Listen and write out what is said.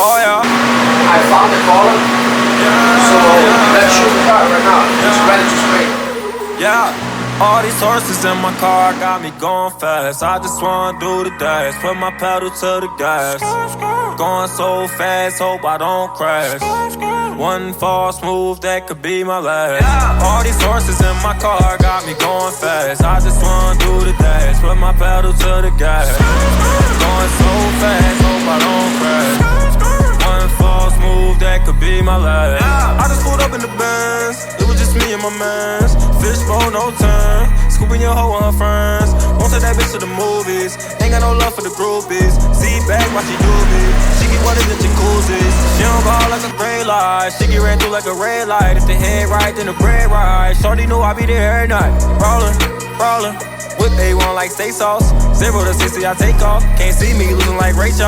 Oh yeah. I found the color. So let's shoot the car right now. It's ready to spray. Yeah. All these horses in my car got me going fast. I just wanna do the dash, put my pedal to the gas. Going so fast, hope I don't crash. One false move, that could be my last. All these horses in my car got me going fast. I just wanna do the dash, put my pedal to the gas. Going so fast, hope I don't crash. One false move, that could be my last. I just pulled up in the Benz, it was just me and my mans. Fishbowl, no turn, scooping your hoe and her friends. Won't take that bitch to the movies, ain't got no love for the groupies. See back while she do me, she get one in the jacuzzis. She don't ball like a gray light, she get ran through like a red light. If the head right, then the bread right. Shorty knew I be there every night. Rollin', whip A1 like steak sauce. 0 to 60, I take off. Can't see me losing like Ray Charles.